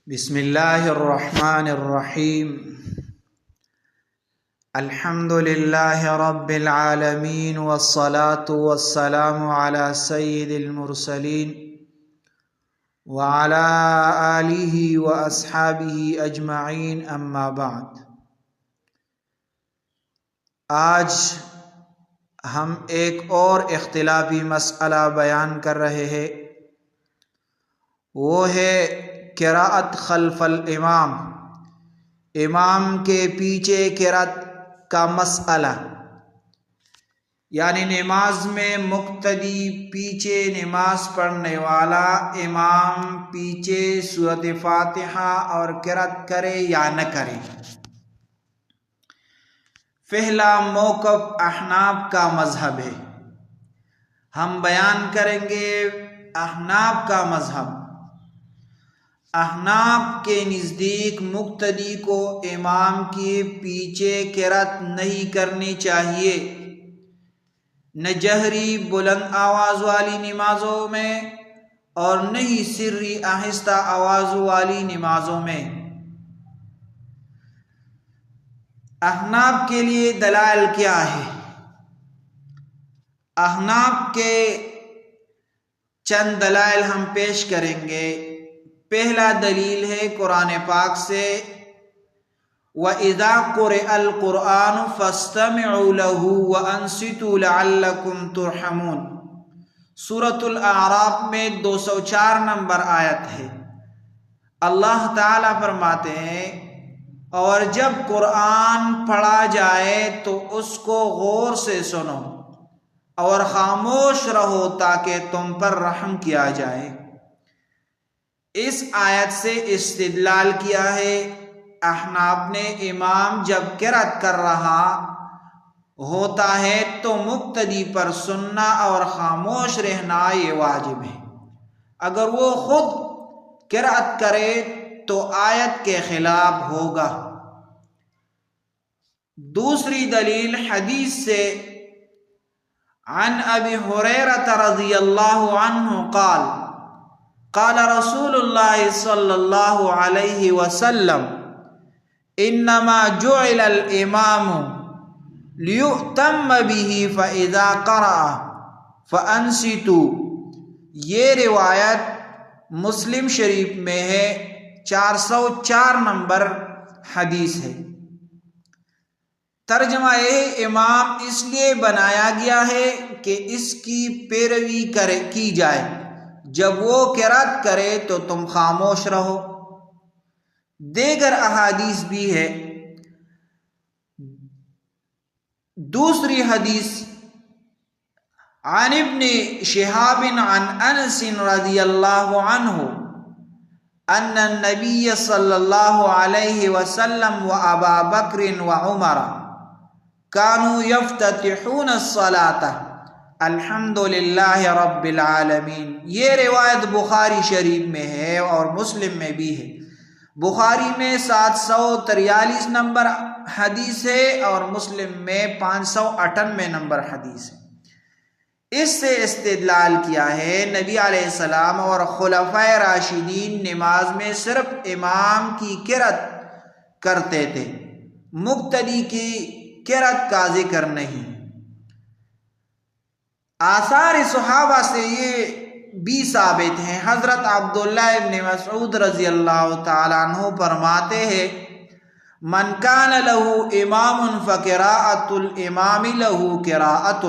بسم اللہ الرحمن الرحیم الحمد للہ رب العالمین والصلاة والسلام علی سید المرسلین وعلی آلہ واصحابہ اجمعین اما بعد۔ آج ہم ایک اور اختلافی مسئلہ بیان کر رہے ہیں، وہ ہے قراءت خلف الامام، امام کے پیچھے قراءت کا مسئلہ، یعنی نماز میں مقتدی پیچھے نماز پڑھنے والا امام پیچھے سورۃ فاتحہ اور قراءت کرے یا نہ کرے۔ پہلا موقف احناف کا مذہب ہے، ہم بیان کریں گے احناف کا مذہب۔ احناف کے نزدیک مقتدی کو امام کے پیچھے قراءت نہیں کرنی چاہیے، نہ جہری بلند آواز والی نمازوں میں اور نہ ہی سری آہستہ آواز والی نمازوں میں۔ احناف کے لیے دلائل کیا ہے؟ احناف کے چند دلائل ہم پیش کریں گے۔ پہلا دلیل ہے قرآن پاک سے، وَإِذَا قُرِئَ الْقُرْآنُ فَاسْتَمِعُوا لَهُ وَأَنصِتُوا لَعَلَّكُمْ تُرْحَمُونَ، سورۃ الاعراف میں 204 نمبر آیت ہے۔ اللہ تعالیٰ فرماتے ہیں، اور جب قرآن پڑھا جائے تو اس کو غور سے سنو اور خاموش رہو تاکہ تم پر رحم کیا جائے۔ اس آیت سے استدلال کیا ہے، احناف نے امام جب قراءت کر رہا ہوتا ہے تو مقتدی پر سننا اور خاموش رہنا یہ واجب ہے۔ اگر وہ خود قراءت کرے تو آیت کے خلاف ہوگا۔ دوسری دلیل حدیث سے، عن ابی ہریرہ رضی اللہ عنہ قال قال رسول اللہ صلی اللہ علیہ وسلم انما جعل الامام لیؤتم به فاذا قرأ فانصتوا۔ یہ روایت مسلم شریف میں ہے، 404 نمبر حدیث ہے۔ ترجمہ یہ، امام اس لیے بنایا گیا ہے کہ اس کی پیروی کی جائے، جب وہ قراءت کرے تو تم خاموش رہو۔ دیگر احادیث بھی ہے۔ دوسری حدیث، عن ابن شہاب عن انس رضی اللہ عنہ ان النبی صلی اللہ علیہ وسلم و ابا بکر و عمر كانوا يفتتحون الصلاة الحمد للہ رب العالمین۔ یہ روایت بخاری شریف میں ہے اور مسلم میں بھی ہے۔ بخاری میں 743 نمبر حدیث ہے اور مسلم میں 598 نمبر حدیث ہے۔ اس سے استدلال کیا ہے، نبی علیہ السلام اور خلفائے راشدین نماز میں صرف امام کی قراءت کرتے تھے، مقتدی کی قراءت کا ذکر نہیں۔ آثار صحابہ سے یہ بھی ثابت ہیں۔ حضرت عبداللہ ابن مسعود رضی اللہ تعالیٰ عنہ فرماتے ہیں، من کان لہ امام فقراءۃ الامام لہ قراءۃ۔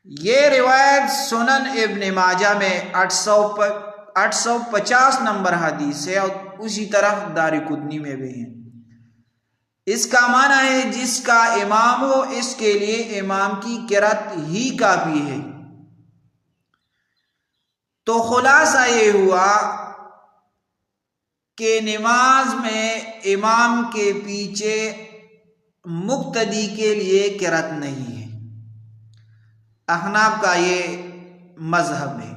یہ روایت سنن ابن ماجہ میں 850 نمبر حدیث ہے اور اسی طرح دارقطنی میں بھی ہے۔ اس کا معنی ہے جس کا امام ہو اس کے لیے امام کی قراءت ہی کافی ہے۔ تو خلاصہ یہ ہوا کہ نماز میں امام کے پیچھے مقتدی کے لیے قراءت نہیں ہے۔ احناف کا یہ مذہب ہے۔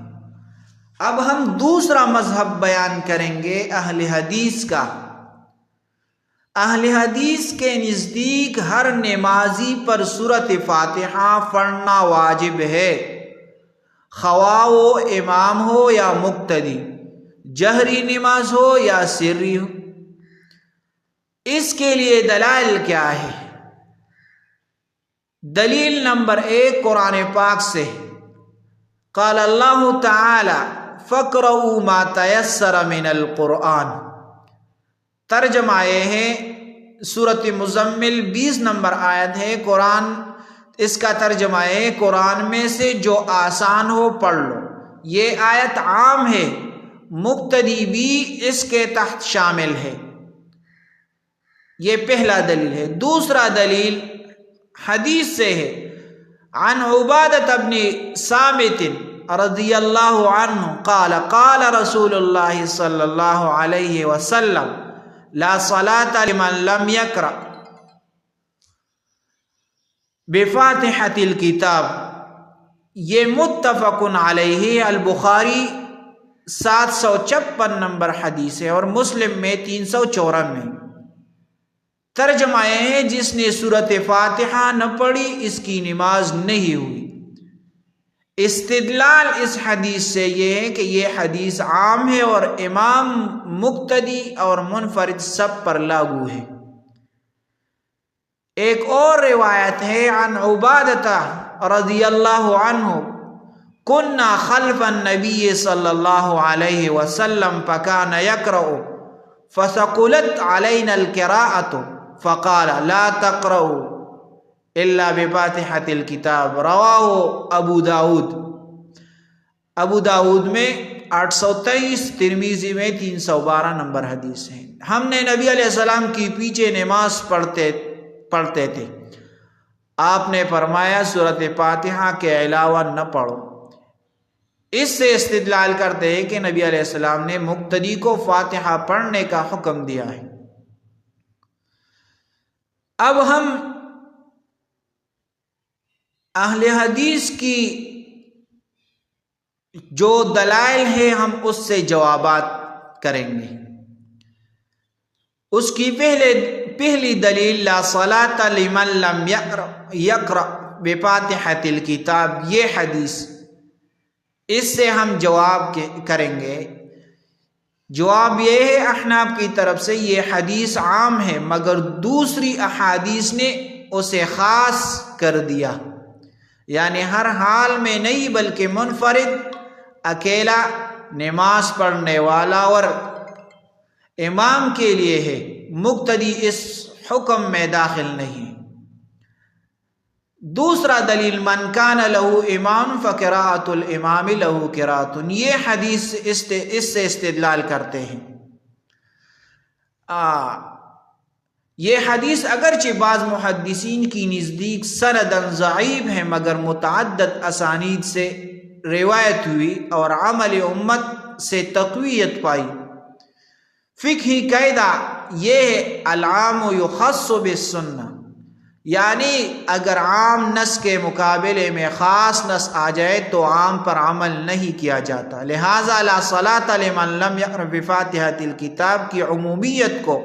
اب ہم دوسرا مذہب بیان کریں گے اہل حدیث کا۔ اہل حدیث کے نزدیک ہر نمازی پر سورۃ فاتحہ پڑھنا واجب ہے، خواہ وہ امام ہو یا مقتدی۔ جہری نماز ہو یا سری ہو۔ اس کے لیے دلائل کیا ہے؟ دلیل نمبر 1 قرآن پاک سے، قال اللہ تعالی فَاقْرَؤُوا مَا تَيَسَّرَ مِنَ الْقُرْآنِ، ترجمہ یہ ہے سورۃ مزمل 20 نمبر آیت ہے، قرآن اس کا ترجمہ ہے قرآن میں سے جو آسان ہو پڑھ لو۔ یہ آیت عام ہے، مقتدی بھی اس کے تحت شامل ہے۔ یہ پہلا دلیل ہے۔ دوسرا دلیل حدیث سے ہے، عن عبادہ بن صامت رضی اللہ عنہ قال قال رسول اللہ صلی اللہ علیہ وسلم لا صلاة لمن لم يقرأ بفاتحة الکتاب۔ یہ متفق علیہ، البخاری 756 نمبر حدیث ہے اور مسلم میں 394۔ ترجمہ ہے جس نے سورۃ فاتحہ نہ پڑھی اس کی نماز نہیں ہوئی۔ استدلال اس حدیث سے یہ ہے کہ یہ حدیث عام ہے اور امام، مقتدی اور منفرد سب پر لاگو ہے۔ ایک اور روایت ہے عن عبادہ رضی اللہ عنہ کننا خلف النبی صلی اللہ علیہ وسلم فکان یقرأ فثقلت علینا القراءة فقال لا تقرأوا الا بفاتحة الکتاب، رواہ ابو داود میں 823، ترمذی میں 312 نمبر حدیث ہے۔ ہم نے نبی علیہ السلام کی پیچھے نماز پڑھتے تھے، آپ نے فرمایا سورۃ فاتحہ کے علاوہ نہ پڑھو۔ اس سے استدلال کرتے ہیں کہ نبی علیہ السلام نے مقتدی کو فاتحہ پڑھنے کا حکم دیا ہے۔ اب ہم اہل حدیث کی جو دلائل ہیں ہم اس سے جوابات کریں گے۔ اس کی پہلی دلیل لا صلاة لمن لم یقرأ بفاتحة الکتاب، یہ حدیث، اس سے ہم جواب کریں گے۔ جواب یہ ہے احناف کی طرف سے یہ حدیث عام ہے مگر دوسری احادیث نے اسے خاص کر دیا، یعنی ہر حال میں نہیں بلکہ منفرد، اکیلا، نماز پڑھنے والا اور امام کے لیے ہے، مقتدی اس حکم میں داخل نہیں۔ دوسرا دلیل من کان لہ امام فقراءۃ الامام لہ قراءۃ، یہ حدیث اس سے استدلال کرتے ہیں۔ یہ حدیث اگرچہ بعض محدثین کی نزدیک سنداً ضعیف ہے مگر متعدد اسانید سے روایت ہوئی اور عمل امت سے تقویت پائی۔ فقہی قاعدہ یہ ہے العام یخص بالسنہ، یعنی اگر عام نص کے مقابلے میں خاص نص آ جائے تو عام پر عمل نہیں کیا جاتا۔ لہذا لا صلاة لمن لم یقرأ بفاتحة الکتاب کی عمومیت کو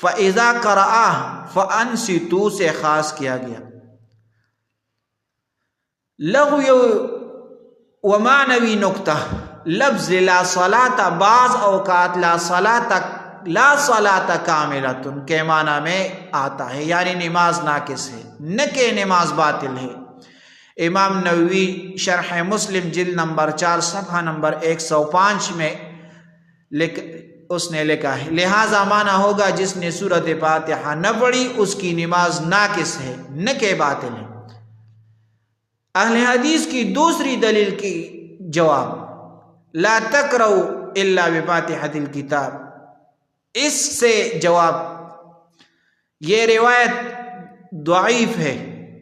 فَإِذَا قَرَأَهُ فَأَنصِتُوا سے خاص کیا گیا۔ لغوی و معنوی نکتہ، لفظ لا صلاة بعض اوقات لا صلاة کاملۃ کے معنی میں آتا ہے، یعنی نماز ناقص ہے، نہ کہ نماز باطل ہے۔ امام نووی شرح مسلم جلد نمبر 4 صفحہ نمبر 105 میں اس نے لکھا ہے، لہذا معنی ہوگا جس نے سورۃ فاتحہ نہ پڑھی اس کی نماز ناقص ہے، نہ کہ باطل ہے۔ اہل حدیث کی دوسری دلیل کی جواب لا تقرؤ الا بفاتحة الکتاب، اس سے جواب یہ روایت ضعیف ہے،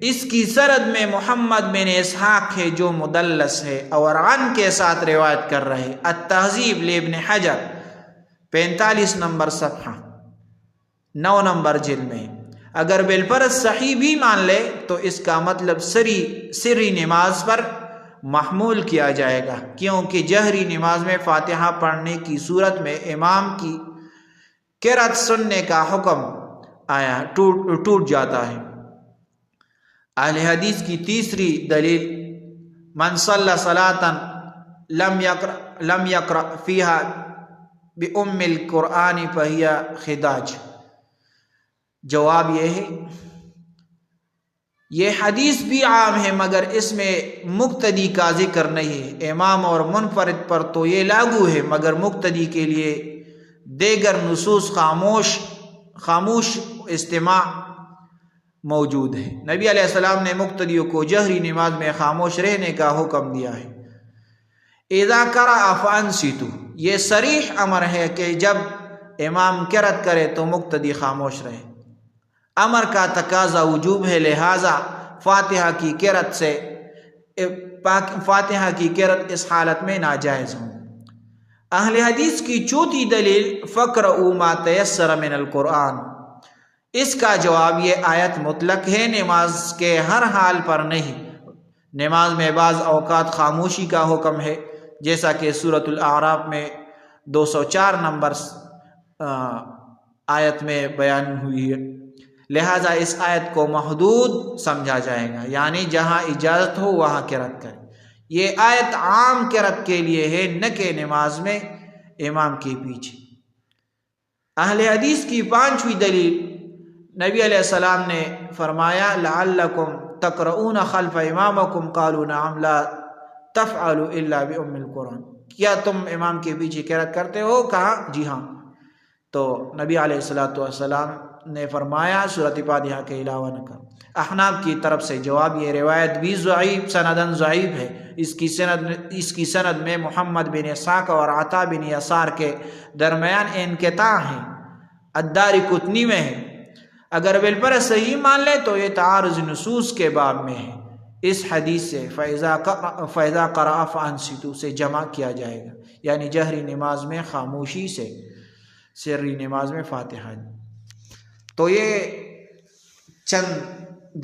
اس کی سند میں محمد بن اسحاق ہے جو مدلس ہے اور عن کے ساتھ روایت کر رہے۔ التہذیب لابن حجر 45 نمبر صفحہ 9 نمبر جلد میں۔ اگر بالفرض صحیح بھی مان لے تو اس کا مطلب سری نماز پر محمول کیا جائے گا، کیونکہ جہری نماز میں فاتحہ پڑھنے کی صورت میں امام کی قرأت سننے کا حکم آیا ٹوٹ جاتا ہے۔ اہل حدیث کی تیسری دلیل من صلی صلاۃ لم یقرأ فیہا بِأُمِّ الْقُرْآنِ فَهِيَ خِدَاجٌ۔ جواب یہ ہے یہ حدیث بھی عام ہے مگر اس میں مقتدی کا ذکر نہیں ہے۔ امام اور منفرد پر تو یہ لاگو ہے مگر مقتدی کے لیے دیگر نصوص خاموش استماع موجود ہے۔ نبی علیہ السلام نے مقتدیوں کو جہری نماز میں خاموش رہنے کا حکم دیا ہے۔ اذا قرأ فانصتوا، یہ صریح امر ہے کہ جب امام قرأت کرے تو مقتدی خاموش رہے۔ امر کا تقاضا وجوب ہے، لہٰذا فاتحہ کی قرأت اس حالت میں ناجائز ہوں۔ اہل حدیث کی چوتھی دلیل فَاقْرَؤُوا مَا تَيَسَّرَ مِنَ الْقُرْآنِ، اس کا جواب یہ آیت مطلق ہے، نماز کے ہر حال پر نہیں۔ نماز میں بعض اوقات خاموشی کا حکم ہے جیسا کہ سورۃ الاعراف میں 204 نمبر آیت میں بیان ہوئی ہے، لہٰذا اس آیت کو محدود سمجھا جائے گا، یعنی جہاں اجازت ہو وہاں قرأت کریں۔ یہ آیت عام قرأت کے لیے ہے، نہ کہ نماز میں امام کے پیچھے۔ اہل حدیث کی پانچویں دلیل، نبی علیہ السلام نے فرمایا لعلکم تقرؤون خلف امامکم قالوا نعم لا تفعلوا الا بأم القرآن، کیا تم امام کے پیچھے قرأت کرتے ہو؟ کہا جی ہاں۔ تو نبی علیہ السلام نے فرمایا سورۃ فاتحہ کے علاوہ نہ کرو۔ احناف کی طرف سے جواب، یہ روایت بھی ضعیف سندن ضعیف ہے، اس کی سند میں محمد بن اسحاق اور عطا بن یسار کے درمیان انقطاع ہے، الدارقطنی میں ہے۔ اگر بالفرض صحیح مان لے تو یہ تعارض نصوص کے باب میں ہے، اس حدیث سے فَإِذَا قَرَأَ فَأَنصِتُوا سے جمع کیا جائے گا، یعنی جہری نماز میں خاموشی سے، سری نماز میں فاتحہ۔ تو یہ چند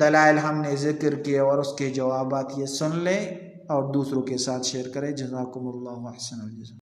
دلائل ہم نے ذکر کیے اور اس کے جوابات یہ سن لیں اور دوسروں کے ساتھ شیئر کریں۔ جزاکم اللہ احسن الجزا۔